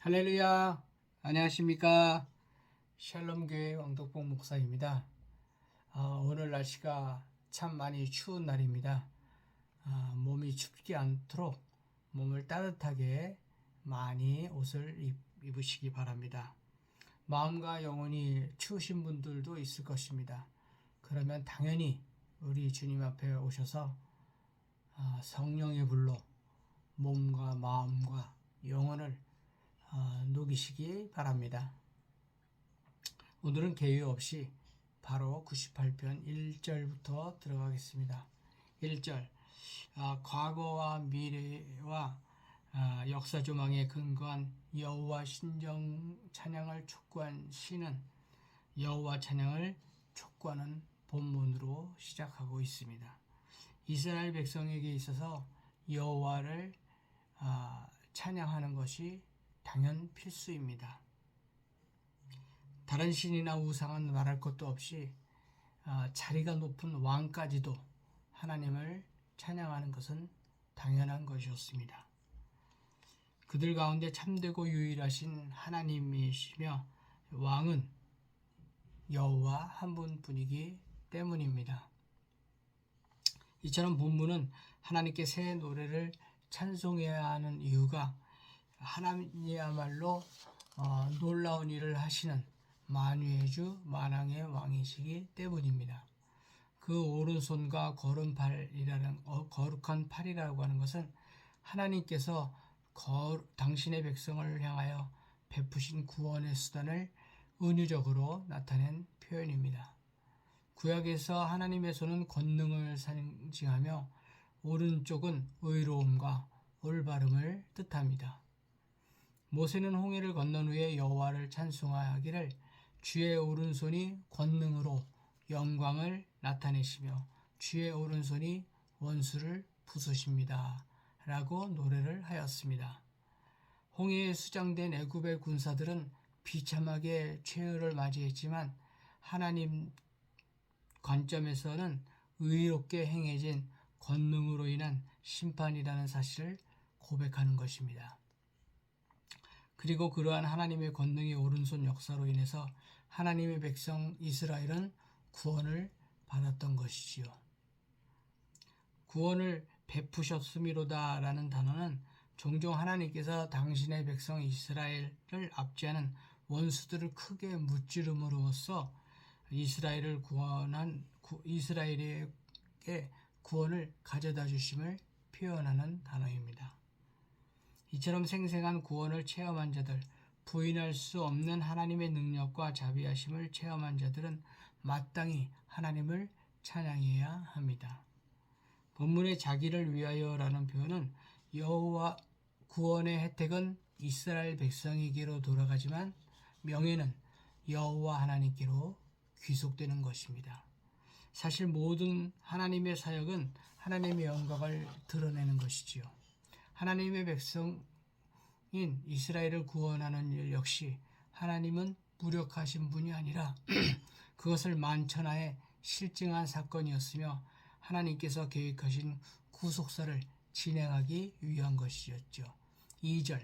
할렐루야. 안녕하십니까. 샬롬교회 왕덕봉 목사입니다. 오늘 날씨가 참 많이 추운 날입니다. 몸이 춥지 않도록 몸을 따뜻하게 많이 옷을 입으시기 바랍니다. 마음과 영혼이 추우신 분들도 있을 것입니다. 그러면 당연히 우리 주님 앞에 오셔서 성령의 불로 몸과 마음과 영혼을 녹이시기 바랍니다. 오늘은 개요 없이 바로 98편 1절부터 들어가겠습니다. 1절 과거와 미래와 역사 조망에 근거한 여호와 신정 찬양을 촉구한 시는 여호와 찬양을 촉구하는 본문으로 시작하고 있습니다. 이스라엘 백성에게 있어서 여호와를 찬양하는 것이 당연 필수입니다. 다른 신이나 우상은 말할 것도 없이 자리가 높은 왕까지도 하나님을 찬양하는 것은 당연한 것이었습니다. 그들 가운데 참되고 유일하신 하나님이시며 왕은 여호와 한 분뿐이기 때문입니다. 이처럼 본문은 하나님께 새 노래를 찬송해야 하는 이유가 하나님이야말로 놀라운 일을 하시는 만유의 주 만왕의 왕이시기 때문입니다. 그 오른손과 거룩한 팔이라고 하는 것은 하나님께서 당신의 백성을 향하여 베푸신 구원의 수단을 은유적으로 나타낸 표현입니다. 구약에서 하나님의 손은 권능을 상징하며 오른쪽은 의로움과 올바름을 뜻합니다. 모세는 홍해를 건넌 후에 여호와를 찬송하기를 주의 오른손이 권능으로 영광을 나타내시며 주의 오른손이 원수를 부수십니다. 라고 노래를 하였습니다. 홍해에 수장된 애굽의 군사들은 비참하게 최후를 맞이했지만 하나님 관점에서는 의롭게 행해진 권능으로 인한 심판이라는 사실을 고백하는 것입니다. 그리고 그러한 하나님의 권능의 오른손 역사로 인해서 하나님의 백성 이스라엘은 구원을 받았던 것이지요. 구원을 베푸셨음이로다 라는 단어는 종종 하나님께서 당신의 백성 이스라엘을 압제하는 원수들을 크게 무찌름으로써 이스라엘에게 구원을 가져다 주심을 표현하는 단어입니다. 이처럼 생생한 구원을 체험한 자들, 부인할 수 없는 하나님의 능력과 자비하심을 체험한 자들은 마땅히 하나님을 찬양해야 합니다. 본문의 자기를 위하여라는 표현은 여호와 구원의 혜택은 이스라엘 백성에게로 돌아가지만 명예는 여호와 하나님께로 귀속되는 것입니다. 사실 모든 하나님의 사역은 하나님의 영광을 드러내는 것이지요. 하나님의 백성인 이스라엘을 구원하는 일 역시 하나님은 무력하신 분이 아니라 그것을 만천하에 실증한 사건이었으며 하나님께서 계획하신 구속사를 진행하기 위한 것이었죠. 2절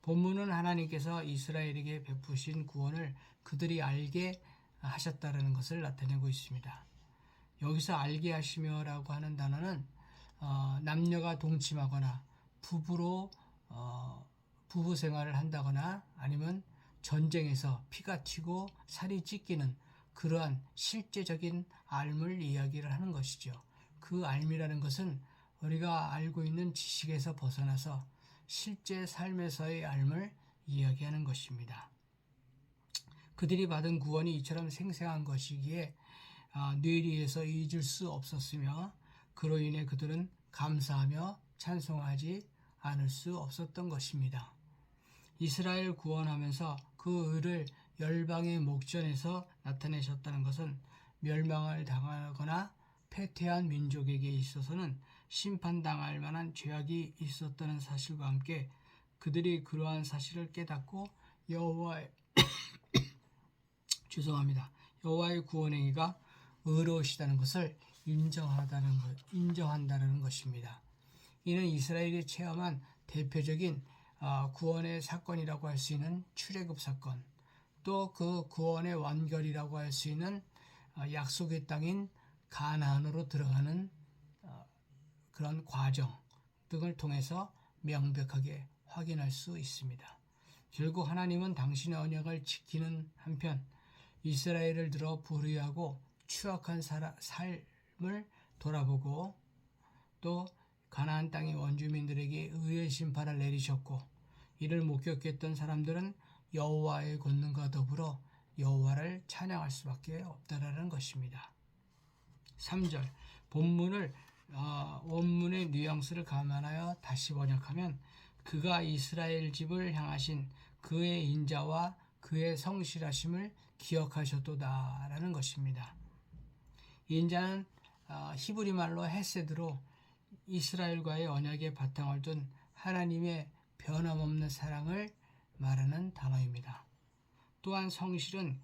본문은 하나님께서 이스라엘에게 베푸신 구원을 그들이 알게 하셨다는 것을 나타내고 있습니다. 여기서 알게 하시며라고 하는 단어는 남녀가 동침하거나 부부 생활을 한다거나 아니면 전쟁에서 피가 튀고 살이 찢기는 그러한 실제적인 앓음을 이야기를 하는 것이죠. 그 앓음이라는 것은 우리가 알고 있는 지식에서 벗어나서 실제 삶에서의 앓음을 이야기하는 것입니다. 그들이 받은 구원이 이처럼 생생한 것이기에 뇌리에서 잊을 수 없었으며 그로 인해 그들은 감사하며 찬송하지 않을 수 없었던 것입니다. 이스라엘 구원하면서 그 의를 열방의 목전에서 나타내셨다는 것은 멸망을 당하거나 패퇴한 민족에게 있어서는 심판당할 만한 죄악이 있었다는 사실과 함께 그들이 그러한 사실을 깨닫고 여호와의 구원 행위가 의로우시다는 것을 인정한다는 것입니다. 이는 이스라엘이 체험한 대표적인 구원의 사건이라고 할 수 있는 출애굽 사건, 또 그 구원의 완결이라고 할 수 있는 약속의 땅인 가나안으로 들어가는 그런 과정 등을 통해서 명백하게 확인할 수 있습니다. 결국 하나님은 당신의 언약을 지키는 한편 이스라엘을 들어 불의하고 추악한 삶을 돌아보고 또 가나안 땅의 원주민들에게 의의 심판을 내리셨고, 이를 목격했던 사람들은 여호와의 권능과 더불어 여호와를 찬양할 수밖에 없다라는 것입니다. 3절 본문을 원문의 뉘앙스를 감안하여 다시 번역하면 그가 이스라엘 집을 향하신 그의 인자와 그의 성실하심을 기억하셨도다라는 것입니다. 인자는 히브리 말로 헤세드로 이스라엘과의 언약의 바탕을 둔 하나님의 변함없는 사랑을 말하는 단어입니다. 또한 성실은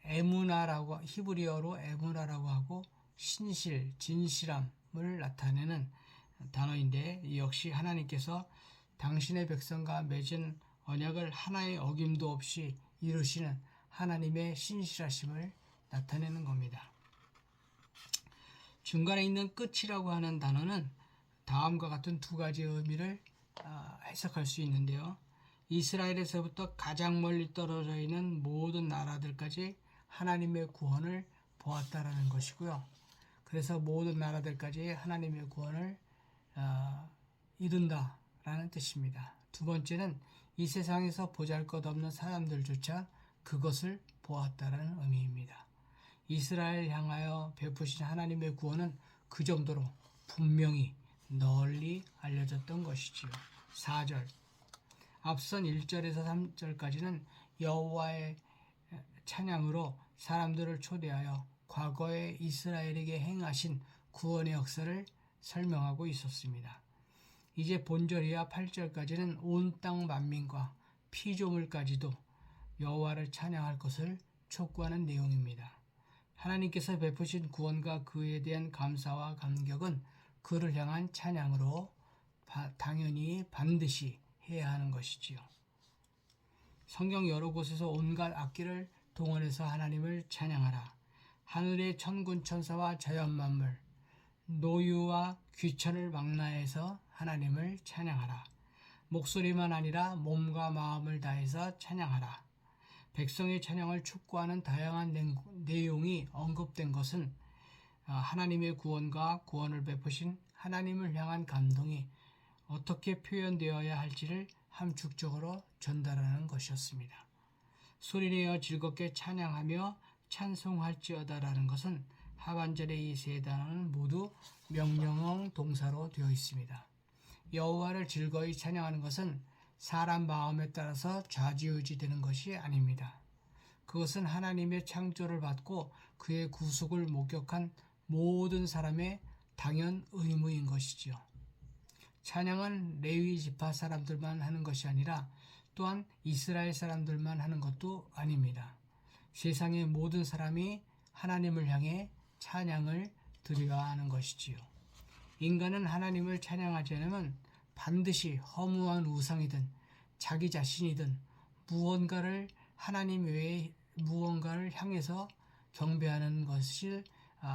에무나라고 히브리어로 에무나라고 하고 신실, 진실함을 나타내는 단어인데, 역시 하나님께서 당신의 백성과 맺은 언약을 하나의 어김도 없이 이루시는 하나님의 신실하심을 나타내는 겁니다. 중간에 있는 끝이라고 하는 단어는 다음과 같은 두 가지 의미를 해석할 수 있는데요. 이스라엘에서부터 가장 멀리 떨어져 있는 모든 나라들까지 하나님의 구원을 보았다라는 것이고요. 그래서 모든 나라들까지 하나님의 구원을 이룬다라는 뜻입니다. 두 번째는 이 세상에서 보잘것없는 사람들조차 그것을 보았다라는 의미입니다. 이스라엘 향하여 베푸신 하나님의 구원은 그 정도로 분명히 널리 알려졌던 것이지요. 4절 앞선 1절에서 3절까지는 여호와의 찬양으로 사람들을 초대하여 과거에 이스라엘에게 행하신 구원의 역사를 설명하고 있었습니다. 이제 본절이야 8절까지는 온 땅 만민과 피조물까지도 여호와를 찬양할 것을 촉구하는 내용입니다. 하나님께서 베푸신 구원과 그에 대한 감사와 감격은 그를 향한 찬양으로 당연히 반드시 해야 하는 것이지요. 성경 여러 곳에서 온갖 악기를 동원해서 하나님을 찬양하라. 하늘의 천군 천사와 자연 만물, 노유와 귀천을 망라해서 하나님을 찬양하라. 목소리만 아니라 몸과 마음을 다해서 찬양하라. 백성의 찬양을 촉구하는 다양한 내용이 언급된 것은 하나님의 구원과 구원을 베푸신 하나님을 향한 감동이 어떻게 표현되어야 할지를 함축적으로 전달하는 것이었습니다. 소리내어 즐겁게 찬양하며 찬송할지어다라는 것은 하반절의 이 세 단어는 모두 명령형 동사로 되어 있습니다. 여호와를 즐거이 찬양하는 것은 사람 마음에 따라서 좌지우지되는 것이 아닙니다. 그것은 하나님의 창조를 받고 그의 구속을 목격한 모든 사람의 당연 의무인 것이지요. 찬양은 레위 지파 사람들만 하는 것이 아니라 또한 이스라엘 사람들만 하는 것도 아닙니다. 세상의 모든 사람이 하나님을 향해 찬양을 드려야 하는 것이지요. 인간은 하나님을 찬양하지 않으면 반드시 허무한 우상이든 자기 자신이든 무언가를 하나님 외에 무언가를 향해서 경배하는 것이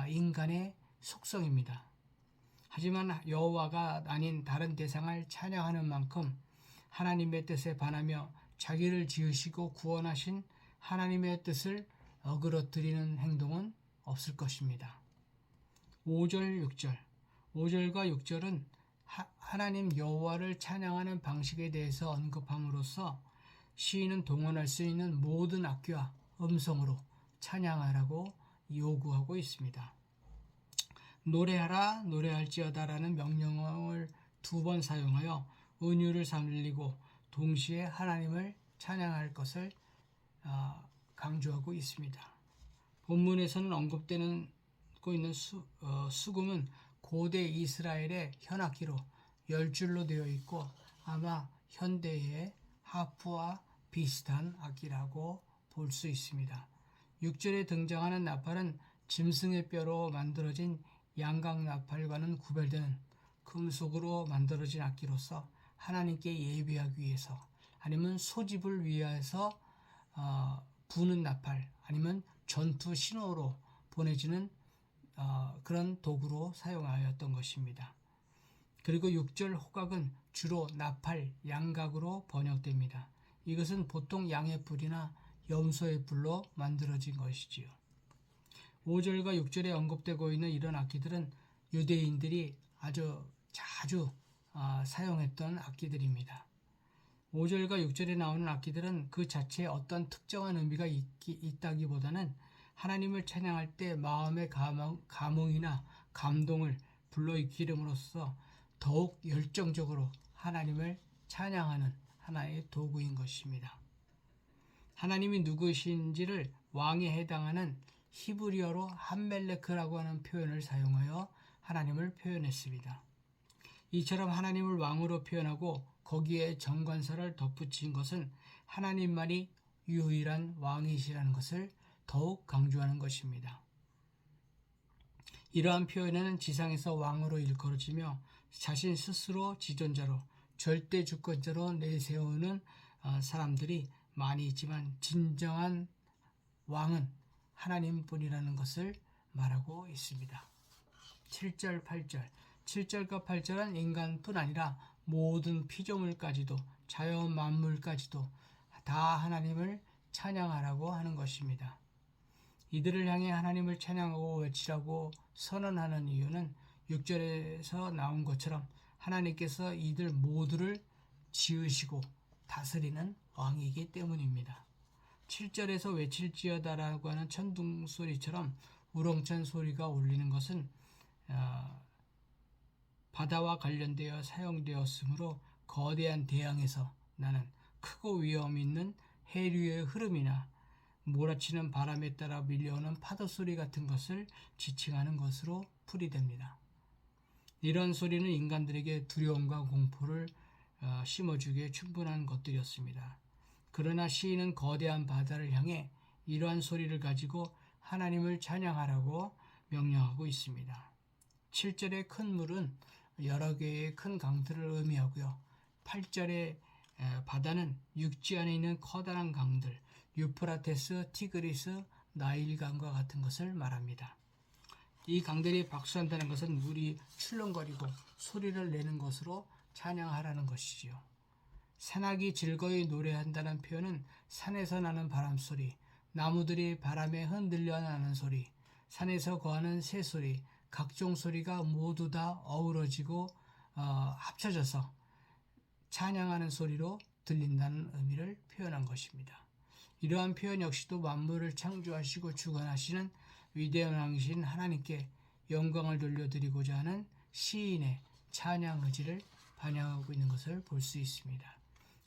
인간의 속성입니다. 하지만 여호와가 아닌 다른 대상을 찬양하는 만큼 하나님의 뜻에 반하며 자기를 지으시고 구원하신 하나님의 뜻을 어그러뜨리는 행동은 없을 것입니다. 5절, 6절 5절과 6절은 하나님 여호와를 찬양하는 방식에 대해서 언급함으로써 시인은 동원할 수 있는 모든 악기와 음성으로 찬양하라고 요구하고 있습니다. 노래하라 노래할지어다라는 명령어를 2번 사용하여 은유를 살리고 동시에 하나님을 찬양할 것을 강조하고 있습니다. 본문에서는 언급되고 있는 수금은 고대 이스라엘의 현악기로 10줄로 되어 있고 아마 현대의 하프와 비슷한 악기라고 볼 수 있습니다. 6절에 등장하는 나팔은 짐승의 뼈로 만들어진 양각 나팔과는 구별되는 금속으로 만들어진 악기로서 하나님께 예배하기 위해서, 아니면 소집을 위해서 부는 나팔, 아니면 전투 신호로 보내지는 그런 도구로 사용하였던 것입니다. 그리고 6절 호각은 주로 나팔, 양각으로 번역됩니다. 이것은 보통 양의 뿔이나 염소의 뿔로 만들어진 것이지요. 5절과 6절에 언급되고 있는 이런 악기들은 유대인들이 아주 자주 사용했던 악기들입니다. 5절과 6절에 나오는 악기들은 그 자체에 어떤 특정한 의미가 있다기보다는 하나님을 찬양할 때 마음의 감흥이나 감동을 불러일으킴으로써 더욱 열정적으로 하나님을 찬양하는 하나의 도구인 것입니다. 하나님이 누구신지를 왕에 해당하는 히브리어로 함멜레크라고 하는 표현을 사용하여 하나님을 표현했습니다. 이처럼 하나님을 왕으로 표현하고 거기에 정관사를 덧붙인 것은 하나님만이 유일한 왕이시라는 것을 더욱 강조하는 것입니다. 이러한 표현에는 지상에서 왕으로 일컬어지며 자신 스스로 지존자로 절대 주권자로 내세우는 사람들이 많이 있지만 진정한 왕은 하나님뿐이라는 것을 말하고 있습니다. 7절, 8절. 7절과 8절은 인간뿐 아니라 모든 피조물까지도 자연 만물까지도 다 하나님을 찬양하라고 하는 것입니다. 이들을 향해 하나님을 찬양하고 외치라고 선언하는 이유는 6절에서 나온 것처럼 하나님께서 이들 모두를 지으시고 다스리는 왕이기 때문입니다. 7절에서 외칠지어다라고 하는 천둥 소리처럼 우렁찬 소리가 울리는 것은 바다와 관련되어 사용되었으므로 거대한 대양에서 나는 크고 위험 있는 해류의 흐름이나 몰아치는 바람에 따라 밀려오는 파도 소리 같은 것을 지칭하는 것으로 풀이됩니다. 이런 소리는 인간들에게 두려움과 공포를 심어주기에 충분한 것들이었습니다. 그러나 시인은 거대한 바다를 향해 이러한 소리를 가지고 하나님을 찬양하라고 명령하고 있습니다. 7절의 큰 물은 여러 개의 큰 강들을 의미하고요. 8절의 바다는 육지 안에 있는 커다란 강들, 유프라테스, 티그리스, 나일강과 같은 것을 말합니다. 이 강들이 박수한다는 것은 물이 출렁거리고 소리를 내는 것으로 찬양하라는 것이지요. 산악이 즐거이 노래한다는 표현은 산에서 나는 바람소리, 나무들이 바람에 흔들려 나는 소리, 산에서 거하는 새소리, 각종 소리가 모두 다 어우러지고 합쳐져서 찬양하는 소리로 들린다는 의미를 표현한 것입니다. 이러한 표현 역시도 만물을 창조하시고 주관하시는 위대한 왕이신 하나님께 영광을 돌려드리고자 하는 시인의 찬양 의지를 반영하고 있는 것을 볼 수 있습니다.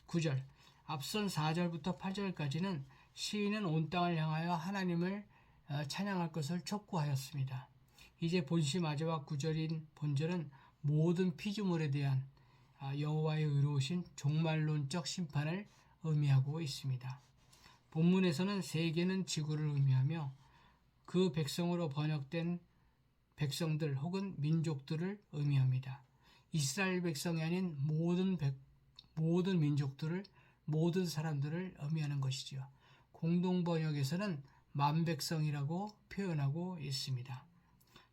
9절, 앞선 4절부터 8절까지는 시인은 온 땅을 향하여 하나님을 찬양할 것을 촉구하였습니다. 이제 본시 마지막 9절인 본절은 모든 피조물에 대한 여호와의 의로우신 종말론적 심판을 의미하고 있습니다. 본문에서는 세계는 지구를 의미하며 그 백성으로 번역된 백성들 혹은 민족들을 의미합니다. 이스라엘 백성이 아닌 모든 민족들을, 모든 사람들을 의미하는 것이죠. 공동 번역에서는 만백성이라고 표현하고 있습니다.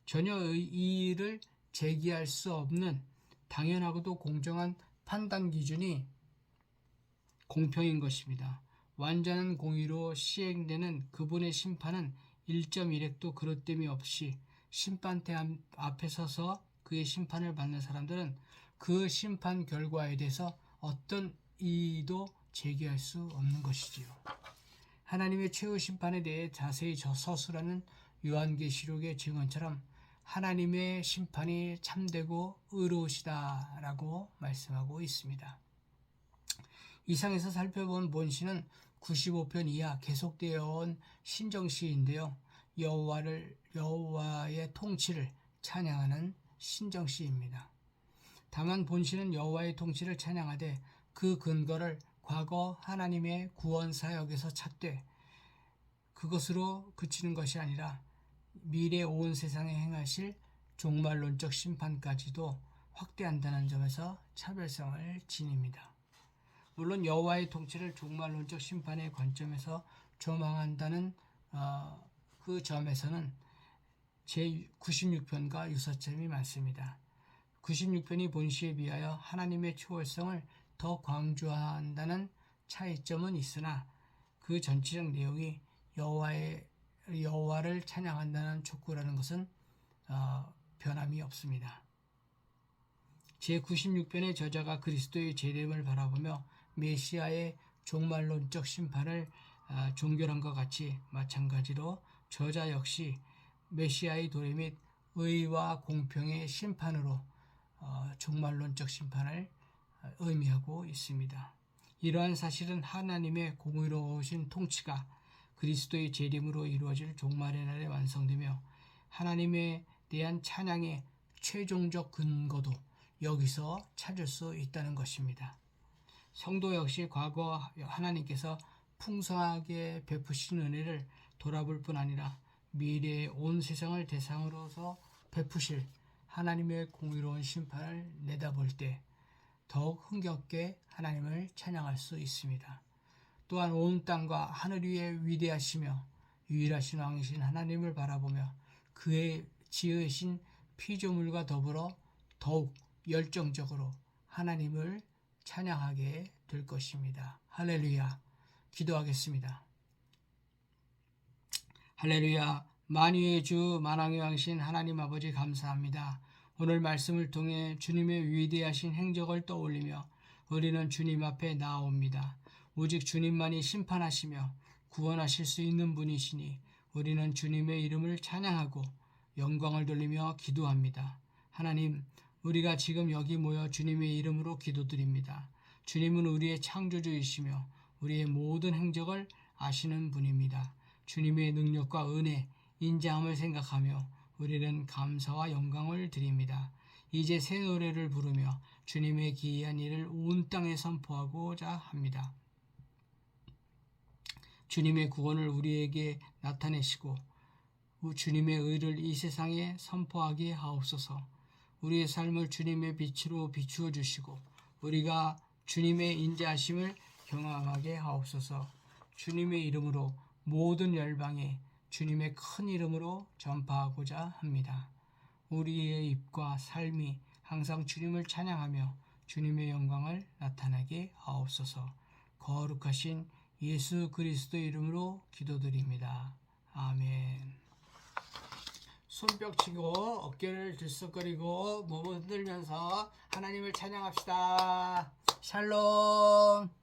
전혀 이의를 제기할 수 없는 당연하고도 공정한 판단 기준이 공평인 것입니다. 완전한 공의로 시행되는 그분의 심판은 1.1획도 그릇됨이 없이 심판대 앞에 서서 그의 심판을 받는 사람들은 그 심판 결과에 대해서 어떤 이의도 제기할 수 없는 것이지요. 하나님의 최후 심판에 대해 자세히 서술하는 요한계시록의 증언처럼 하나님의 심판이 참되고 의로우시다라고 말씀하고 있습니다. 이상에서 살펴본 본시는 95편 이하 계속되어 온 신정시인데요. 여호와의 통치를 찬양하는 신정시입니다. 다만 본시는 여호와의 통치를 찬양하되 그 근거를 과거 하나님의 구원 사역에서 찾되 그것으로 그치는 것이 아니라 미래 온 세상에 행하실 종말론적 심판까지도 확대한다는 점에서 차별성을 지닙니다. 물론 여호와의 통치를 종말론적 심판의 관점에서 조망한다는 그 점에서는 제96편과 유사점이 많습니다. 96편이 본시에 비하여 하나님의 초월성을 더 강조한다는 차이점은 있으나 그 전체적 내용이 여호와를 찬양한다는 촉구라는 것은 변함이 없습니다. 제96편의 저자가 그리스도의 재림을 바라보며 메시아의 종말론적 심판을 종결함과 같이 마찬가지로 저자 역시 메시아의 도래 및 의와 공평의 심판으로 종말론적 심판을 의미하고 있습니다. 이러한 사실은 하나님의 공의로우신 통치가 그리스도의 재림으로 이루어질 종말의 날에 완성되며 하나님에 대한 찬양의 최종적 근거도 여기서 찾을 수 있다는 것입니다. 성도 역시 과거 하나님께서 풍성하게 베푸신 은혜를 돌아볼 뿐 아니라 미래의 온 세상을 대상으로서 베푸실 하나님의 공의로운 심판을 내다볼 때 더욱 흥겹게 하나님을 찬양할 수 있습니다. 또한 온 땅과 하늘 위에 위대하시며 유일하신 왕이신 하나님을 바라보며 그의 지으신 피조물과 더불어 더욱 열정적으로 하나님을 찬양하게 될 것입니다. 할렐루야. 기도하겠습니다. 할렐루야. 만유의 주 만왕의 왕신 하나님 아버지 감사합니다. 오늘 말씀을 통해 주님의 위대하신 행적을 떠올리며 우리는 주님 앞에 나아옵니다. 오직 주님만이 심판하시며 구원하실 수 있는 분이시니 우리는 주님의 이름을 찬양하고 영광을 돌리며 기도합니다. 하나님, 우리가 지금 여기 모여 주님의 이름으로 기도드립니다. 주님은 우리의 창조주이시며 우리의 모든 행적을 아시는 분입니다. 주님의 능력과 은혜, 인자함을 생각하며 우리는 감사와 영광을 드립니다. 이제 새 노래를 부르며 주님의 기이한 일을 온 땅에 선포하고자 합니다. 주님의 구원을 우리에게 나타내시고 주님의 의를 이 세상에 선포하게 하옵소서. 우리의 삶을 주님의 빛으로 비추어 주시고 우리가 주님의 인자하심을 경험하게 하옵소서. 주님의 이름으로 모든 열방에 주님의 큰 이름으로 전파하고자 합니다. 우리의 입과 삶이 항상 주님을 찬양하며 주님의 영광을 나타나게 하옵소서. 거룩하신 예수 그리스도의 이름으로 기도드립니다. 아멘. 손뼉 치고 어깨를 들썩거리고 몸을 흔들면서 하나님을 찬양합시다. 샬롬.